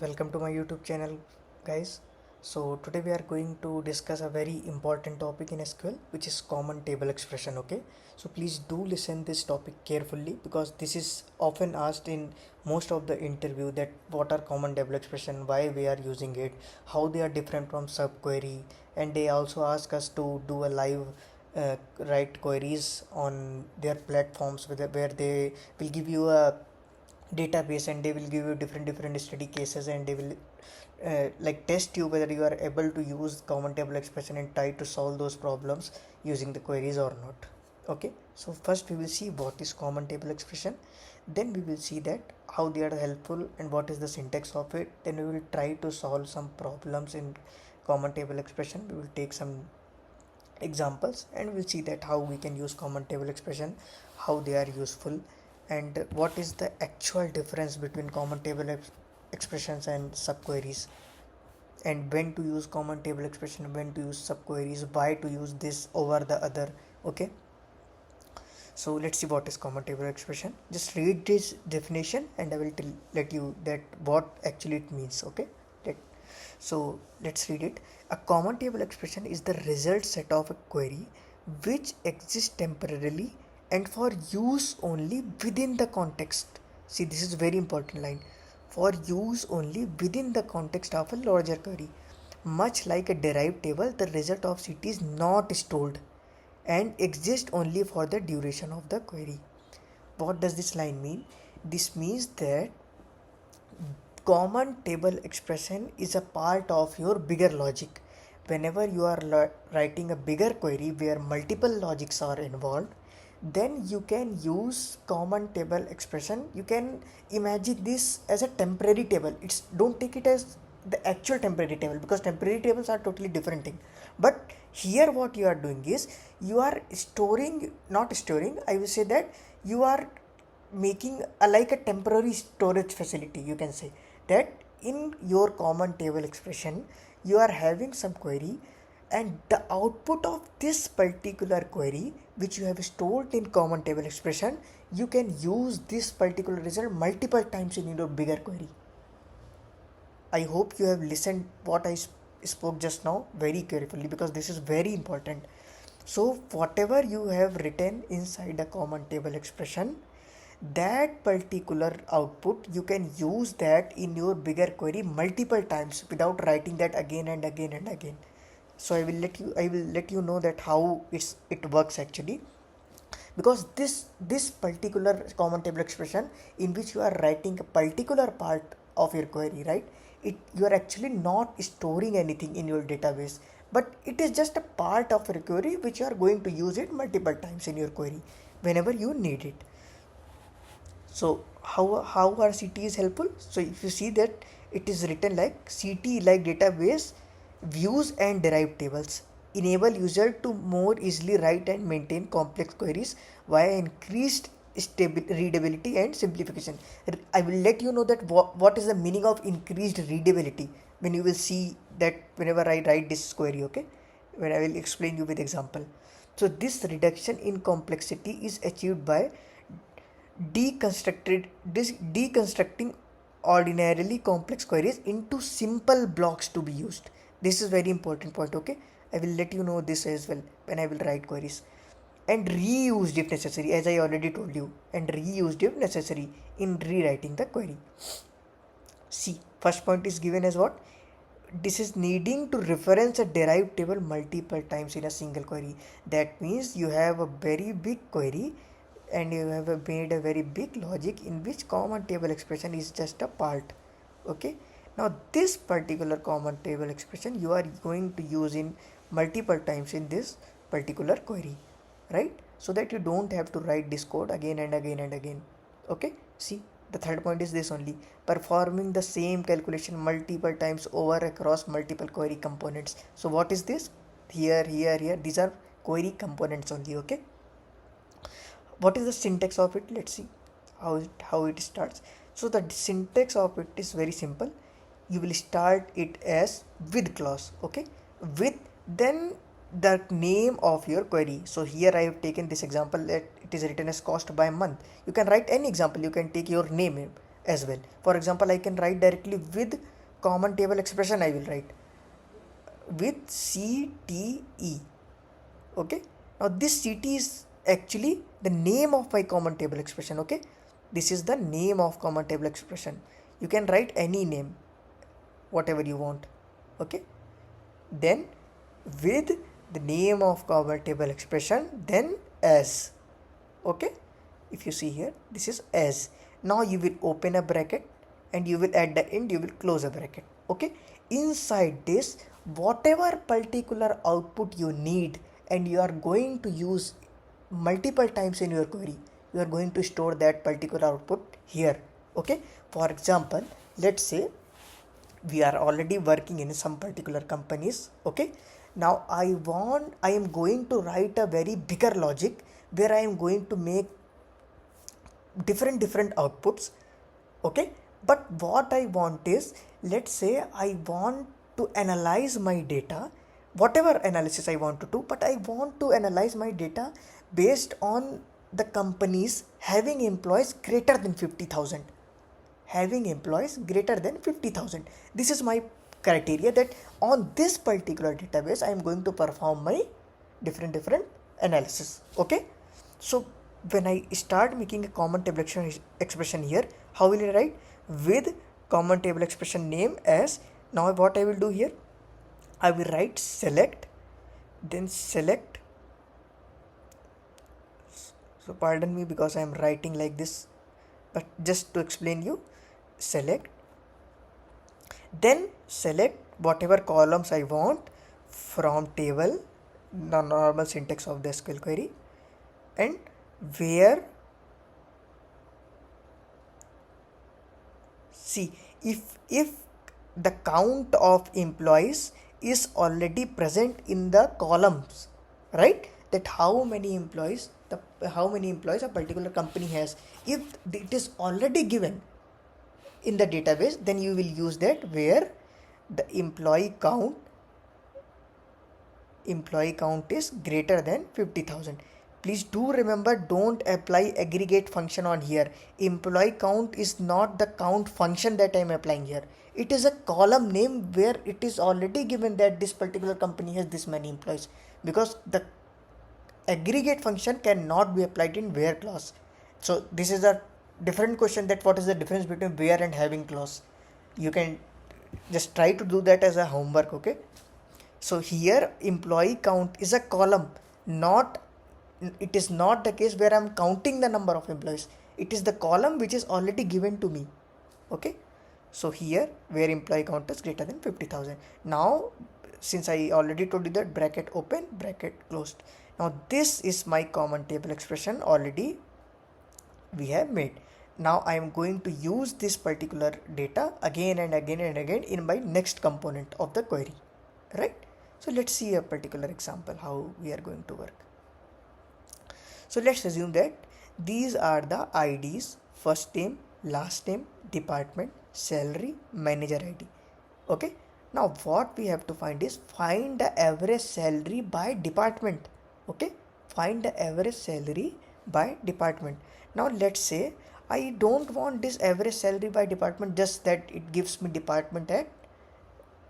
Welcome to my YouTube channel, guys. So today we are going to discuss a very important topic in SQL, which is common table expression. Okay, so please do listen this topic carefully because this is often asked in most of the interview, that what are common table expression, why we are using it, how they are different from subquery, and they also ask us to do a live write queries on their platforms where they will give you a database and they will give you different study cases, and they will like test you whether you are able to use common table expression and try to solve those problems using the queries or not. Okay, so first we will see what is common table expression, then we will see that how they are helpful and what is the syntax of it, then we will try to solve some problems in common table expression. We will take some examples and we'll see that how we can use common table expression, how they are useful, and what is the actual difference between common table expressions and subqueries, and when to use common table expression, when to use subqueries, why to use this over the other. Okay, so let's see what is common table expression. Just read this definition and I will let you that what actually it means. Okay, let, so let's read it. A common table expression is the result set of a query which exists temporarily and for use only within the context. See, this is very important line. For use only within the context of a larger query. Much like a derived table, the result of CT is not stored and exists only for the duration of the query. What does this line mean? This means that common table expression is a part of your bigger logic. Whenever you are writing a bigger query where multiple logics are involved, then you can use common table expression. You can imagine this as a temporary table. It's, don't take it as the actual temporary table, because temporary tables are totally different thing. But here what you are doing is you are storing, not storing, I will say that you are making like a temporary storage facility. You can say that in your common table expression you are having some query, and the output of this particular query which you have stored in common table expression, you can use this particular result multiple times in your bigger query. I hope you have listened what I spoke just now very carefully, because this is very important. So whatever you have written inside a common table expression, that particular output you can use that in your bigger query multiple times without writing that again and again and again. So I will let you know that how it works actually, because this particular common table expression in which you are writing a particular part of your query, right, it, you are actually not storing anything in your database, but it is just a part of your query which you are going to use it multiple times in your query whenever you need it. So how are CTs helpful? So if you see that it is written like CT like database views and derived tables enable user to more easily write and maintain complex queries via increased readability and simplification. I will let you know that what is the meaning of increased readability when you will see that whenever I write this query. Okay, when I will explain you with example. So this reduction in complexity is achieved by deconstructing ordinarily complex queries into simple blocks to be used. This is very important point. Okay, I will let you know this as well when I will write queries. And reused if necessary, as I already told you, and reused if necessary in rewriting the query. See, first point is given as what? This is needing to reference a derived table multiple times in a single query. That means you have a very big query and you have made a very big logic in which common table expression is just a part. Okay, now this particular common table expression you are going to use in multiple times in this particular query, right, so that you don't have to write this code again and again and again. Okay, see, the third point is this only: performing the same calculation multiple times over across multiple query components. So what is this? Here, these are query components only. Okay, what is the syntax of it? Let's see how it starts. So the syntax of it is very simple. You will start it as with clause. Okay, with, then the name of your query. So here I have taken this example that it is written as cost by month. You can write any example, you can take your name, as well. For example, I can write directly with common table expression. I will write with CTE. Okay, now this CT is actually the name of my common table expression. Okay, this is the name of common table expression. You can write any name, whatever you want. Okay, then with the name of common table expression, then as. Okay, if you see here, this is as. Now you will open a bracket and you will at the end you will close a bracket. Okay, inside this, whatever particular output you need and you are going to use multiple times in your query, you are going to store that particular output here. Okay, for example, let's say we are already working in some particular companies. Okay, now I am going to write a very bigger logic where I am going to make different outputs. Okay, but what I want is, let's say I want to analyze my data, whatever analysis I want to do, but I want to analyze my data based on the companies having employees greater than 50,000. Having employees greater than 50,000. This is my criteria, that on this particular database I am going to perform my different analysis. Okay, so when I start making a common table expression here, how will I write? With common table expression name as. Now what I will do here, I will write select, then select. So pardon me because I am writing like this, but just to explain you, select, then select whatever columns I want from table, the normal syntax of the SQL query, and where, see, if the count of employees is already present in the columns, right, that how many employees a particular company has, if it is already given in the database, then you will use that where the employee count is greater than 50,000. Please do remember, don't apply aggregate function on here. Employee count is not the count function that I am applying here. It is a column name where it is already given that this particular company has this many employees, because the aggregate function cannot be applied in where clause. So this is a different question, that what is the difference between where and having clause. You can just try to do that as a homework. Okay, so here employee count is a column, it is not the case where I am counting the number of employees. It is the column which is already given to me. Okay, so here where employee count is greater than 50,000. Now since I already told you that, bracket open, bracket closed. Now this is my common table expression already we have made. Now I am going to use this particular data again and again and again in my next component of the query, right? So let's see a particular example how we are going to work. So let's assume that these are the IDs: first name, last name, department, salary, manager ID. Okay, now what we have to find is, find the average salary by department. Okay, find the average salary by department. Now let's say I don't want this average salary by department, just that it gives me department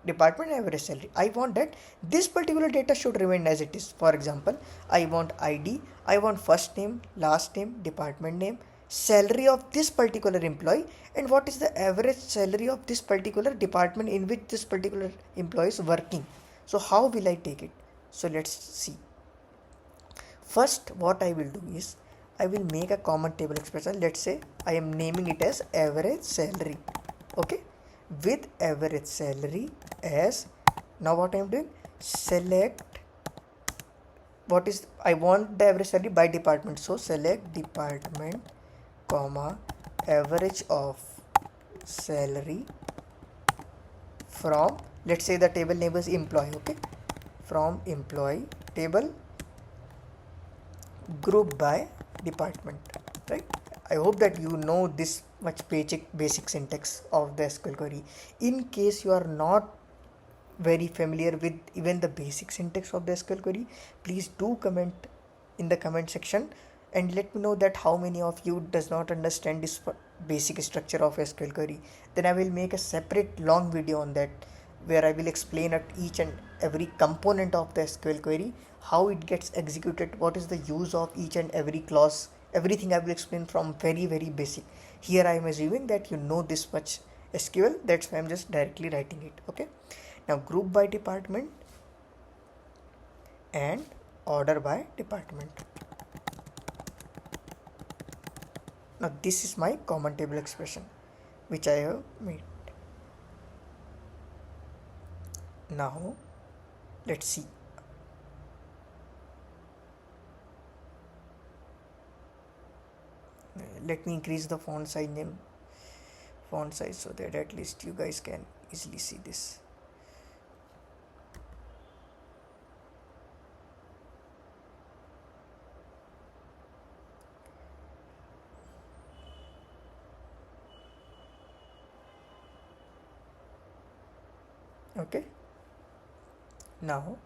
average salary. I want that this particular data should remain as it is. For example, I want ID, I want first name, last name, department name, salary of this particular employee, and what is the average salary of this particular department in which this particular employee is working. So how will I take it? So let's see. First, what I will do is, I will make a common table expression. Let's say I am naming it as average salary. Okay, with average salary as. Now what I am doing, select what is, I want the average salary by department, so select department comma average of salary from, let's say the table name is employee. Okay, from employee table, group by department, right? I hope that you know this much basic syntax of the SQL query. In case you are not very familiar with even the basic syntax of the SQL query, please do comment in the comment section and let me know that how many of you does not understand this basic structure of SQL query. Then I will make a separate long video on that, where I will explain at each and every component of the SQL query, how it gets executed, what is the use of each and every clause. Everything I will explain from very basic. Here I am assuming that you know this much SQL, that's why I'm just directly writing it. Okay, now group by department and order by department. Now this is my common table expression which I have made. Now let's see. Let me increase the font size so that at least you guys can easily see this. Okay, now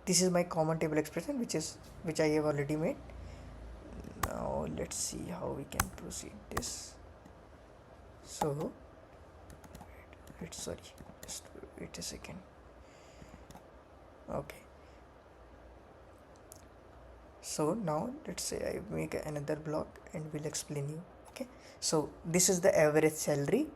this is my common table expression which I have already made. Now let's see how we can proceed this. So sorry, just wait a second. Okay, so now let's say I make another block and will explain you. Okay, so this is the average salary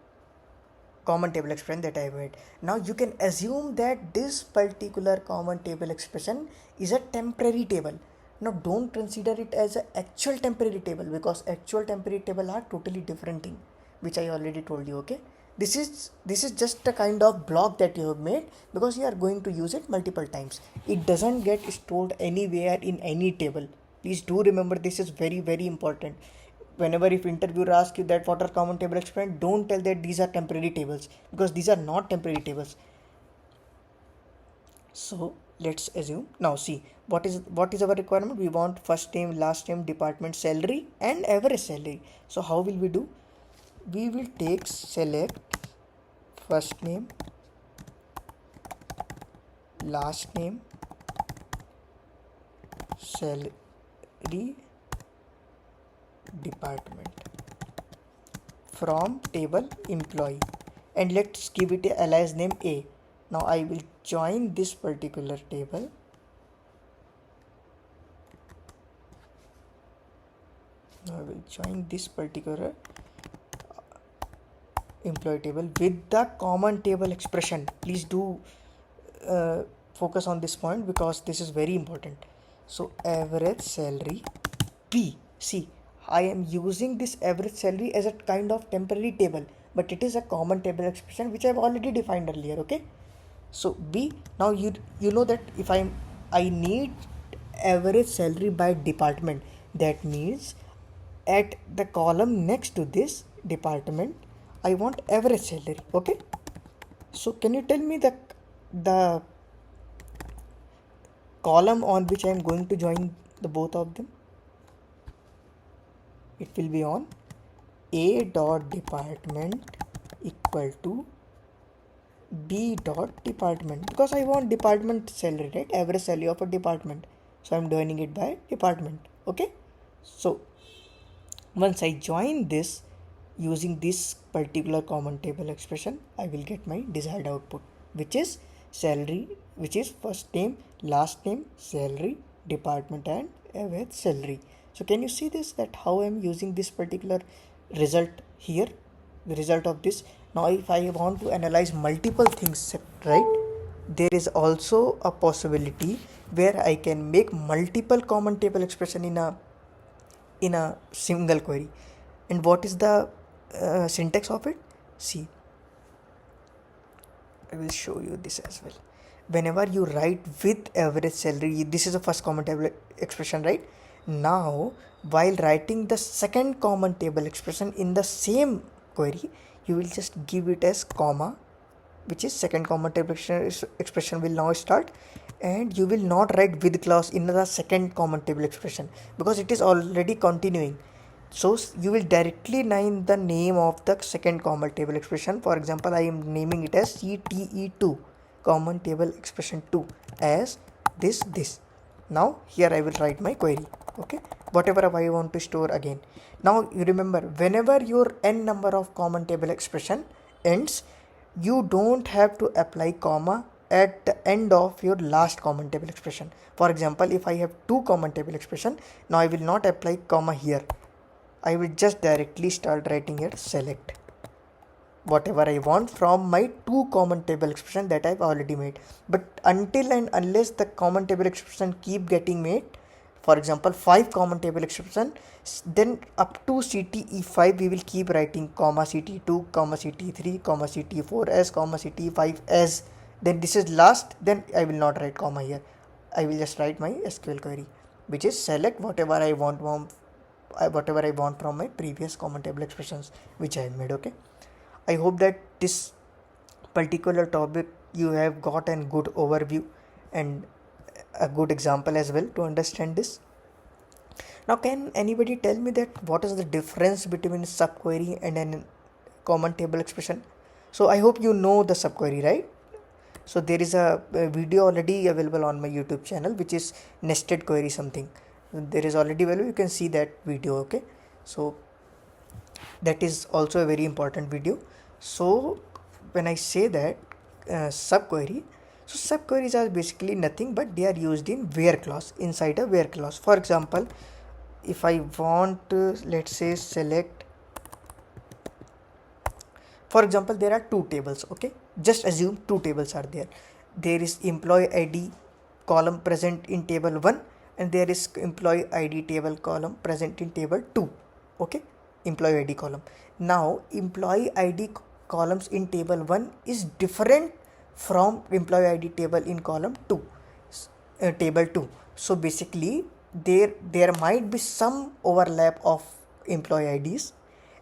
common table expression that I made. Now you can assume that this particular common table expression is a temporary table. Now don't consider it as an actual temporary table, because actual temporary table are totally different thing, which I already told you. Okay, this is just a kind of block that you have made because you are going to use it multiple times. It doesn't get stored anywhere in any table. Please do remember, this is very important. Whenever if interviewer asks you that what are common table expression, don't tell that these are temporary tables, because these are not temporary tables. So let's assume. Now see, what is our requirement? We want first name, last name, department, salary and average salary. So how will we do? We will take select first name, last name, salary, department from table employee, and let's give it a alias name A. Now I will join this particular table. Employee table with the common table expression. Please do focus on this point because this is very important. So average salary P. See, I am using this average salary as a kind of temporary table, but it is a common table expression which I have already defined earlier. Okay, so B. Now you know that if I need average salary by department, that means at the column next to this department I want average salary. Okay, so can you tell me the column on which I am going to join the both of them? It will be on A dot department equal to B dot department, because I want department salary, right? Average salary of a department. So I'm joining it by department. Okay, so once I join this using this particular common table expression, I will get my desired output, which is salary, which is first name, last name, salary, department and average salary. So can you see this, that how I am using this particular result here, the result of this. Now if I want to analyze multiple things, right, there is also a possibility where I can make multiple common table expression in a single query. And what is the syntax of it? See, I will show you this as well. Whenever you write with average salary, this is the first common table expression, right? Now while writing the second common table expression in the same query, you will just give it as comma, which is second common table expression will now start, and you will not write with clause in the second common table expression because it is already continuing. So you will directly name the name of the second common table expression. For example, I am naming it as CTE2, common table expression 2, as this. Now here I will write my query, okay, whatever I want to store again. Now you remember, whenever your n number of common table expression ends, you don't have to apply comma at the end of your last common table expression. For example, if I have two common table expression, now I will not apply comma here. I will just directly start writing here select whatever I want from my two common table expression that I've already made. But until and unless the common table expression keep getting made, for example 5 common table expression, then up to CTE5 we will keep writing comma CT2, comma CT3, comma CT4s, comma CT5s. Then this is last, then I will not write comma here. I will just write my SQL query, which is select whatever I want from my previous common table expressions which I have made, okay. I hope that this particular topic you have got a good overview and a good example as well to understand this. Now can anybody tell me that what is the difference between subquery and a common table expression? So I hope you know the subquery, right? So there is a video already available on my YouTube channel which is nested query something. There is already available, you can see that video, okay. So that is also a very important video. So when I say that subquery, so subqueries are basically nothing but they are used in where clause, inside a where clause. For example, if I want let's say select, for example there are two tables, okay, just assume two tables are there. There is employee ID column present in table 1 and there is employee ID table column present in table 2, okay, employee ID column. Now employee ID columns in table 1 is different from employee ID table in column 2, table 2. So basically there might be some overlap of employee IDs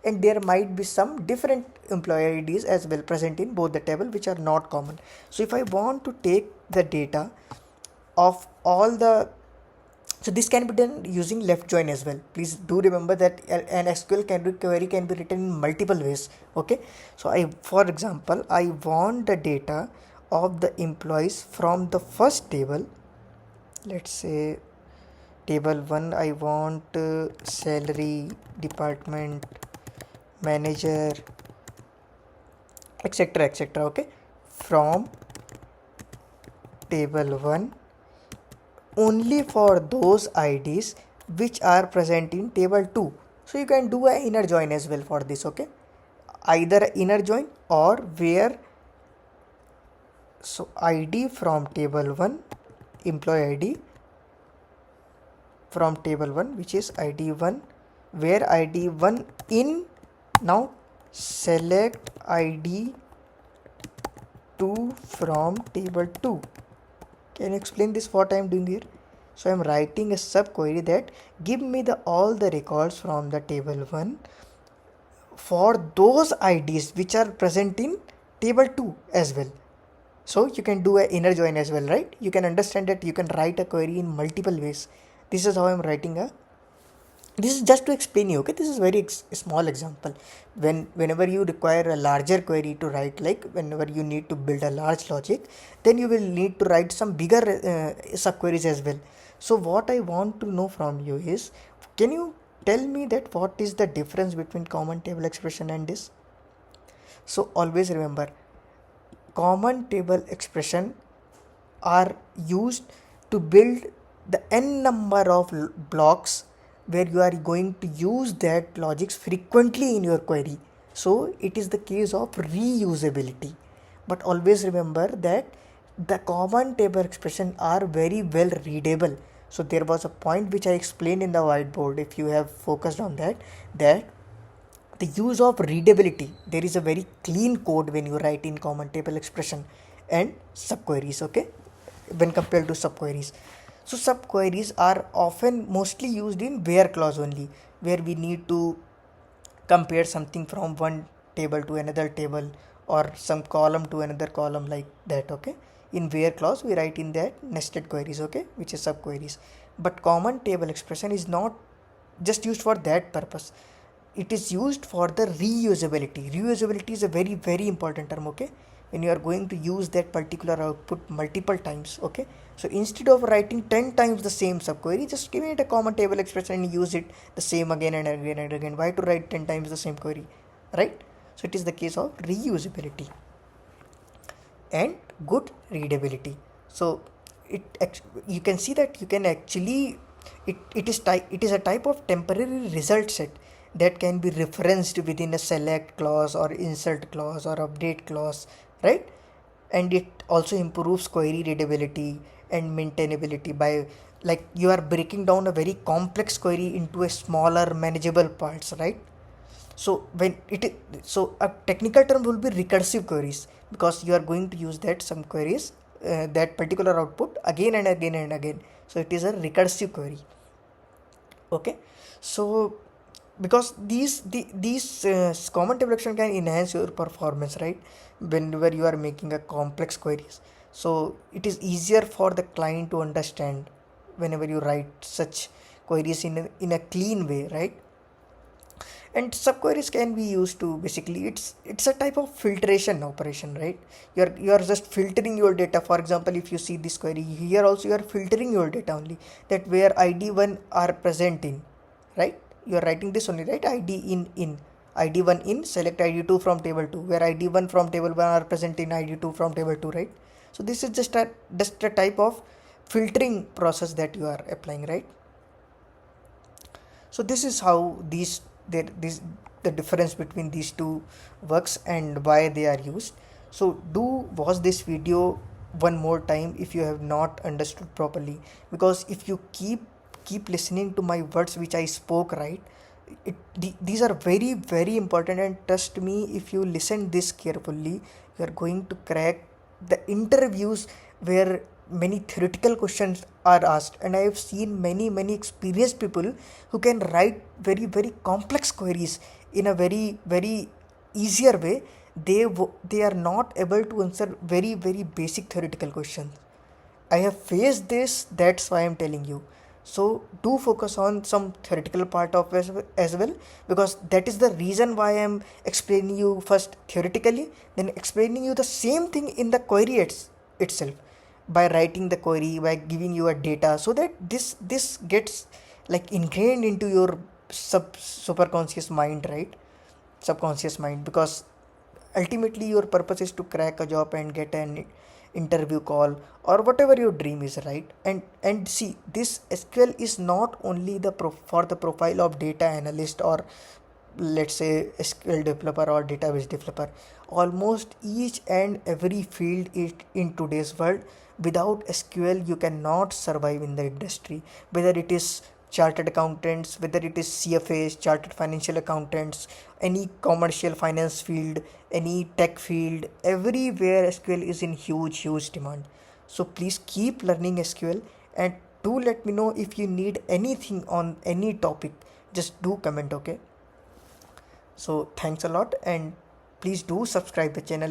and there might be some different employee IDs as well present in both the table which are not common. So if I want to take the data of all the, so this can be done using left join as well. Please do remember that an SQL query can be written in multiple ways, okay. So for example I want the data of the employees from the first table, let's say table 1, I want salary, department, manager, etc, okay, from table 1 only for those IDs which are present in table 2. So you can do an inner join as well for this, okay, either inner join or where. So ID from table 1, employee ID from table 1 which is ID 1, where ID 1 in, now select ID 2 from table 2. Can you explain this what I am doing here? So I am writing a subquery that give me all the records from the table 1 for those IDs which are present in table 2 as well. So you can do an inner join as well, right? You can understand that you can write a query in multiple ways. This is how I am writing this is just to explain you, okay. This is very small example. Whenever you require a larger query to write, like whenever you need to build a large logic, then you will need to write some bigger subqueries as well. So what I want to know from you is, can you tell me that what is the difference between common table expression and this? So always remember, common table expression are used to build the n number of blocks where you are going to use that logics frequently in your query. So it is the case of reusability. But always remember that the common table expression are very well readable. So there was a point which I explained in the whiteboard, if you have focused on that the use of readability, there is a very clean code when you write in common table expression and subqueries, okay, when compared to subqueries. So subqueries are often mostly used in where clause only, where we need to compare something from one table to another table or some column to another column, like that, okay. In where clause we write in that nested queries, okay, which is subqueries. But common table expression is not just used for that purpose. It is used for the reusability. Reusability is a very important term, okay. when you are going to use that particular output multiple times. Okay, so instead of writing 10 times the same subquery, just give it a common table expression and use it the same again and again and again. Why to write 10 times the same query, right? So it is the case of reusability and good readability. So you can see that you can actually it is a type of temporary result set that can be referenced within a select clause or insert clause or update clause, right? And it also improves query readability and maintainability by, like, you are breaking down a very complex query into a smaller manageable parts, right? So when so a technical term will be recursive queries, because you are going to use that some queries, that particular output again and again and again. So it is a recursive query. Okay, so because these common table expression can enhance your performance, right, whenever you are making a complex queries. So it is easier for the client to understand whenever you write such queries in a clean way, right? And subqueries can be used to, basically, it's a type of filtration operation, right? You are just filtering your data. For example, if you see this query here, also you are filtering your data only, that where id1 are present in, right? You are writing this only, right? id1 in select id2 from table 2, where id1 from table 1 are present in id2 from table 2, right? So this is just a type of filtering process that you are applying, right? So this is how the difference between these two works and why they are used. So do watch this video one more time if you have not understood properly, because if you keep listening to my words which I spoke, right, these are very very important, and trust me, if you listen this carefully, you are going to crack the interviews where many theoretical questions are asked. And I have seen many experienced people who can write very very complex queries in a very very easier way. They are not able to answer very very basic theoretical questions. I have faced this, that's why I'm telling you. So do focus on some theoretical part of as well, because that is the reason why I'm explaining you first theoretically, then explaining you the same thing in the query itself, by writing the query, by giving you a data, so that this gets like ingrained into your superconscious mind, right? Subconscious mind, because ultimately your purpose is to crack a job and get an interview call or whatever your dream is, right? And see, this SQL is not only for the profile of data analyst, or let's say SQL developer or database developer. Almost each and every field is in today's world. Without SQL you cannot survive in the industry, whether it is chartered accountants, whether it is CFAs, chartered financial accountants, any commercial finance field, any tech field, everywhere SQL is in huge demand. So please keep learning SQL, and do let me know if you need anything on any topic. Just do comment, okay? So thanks a lot, and please do subscribe the channel.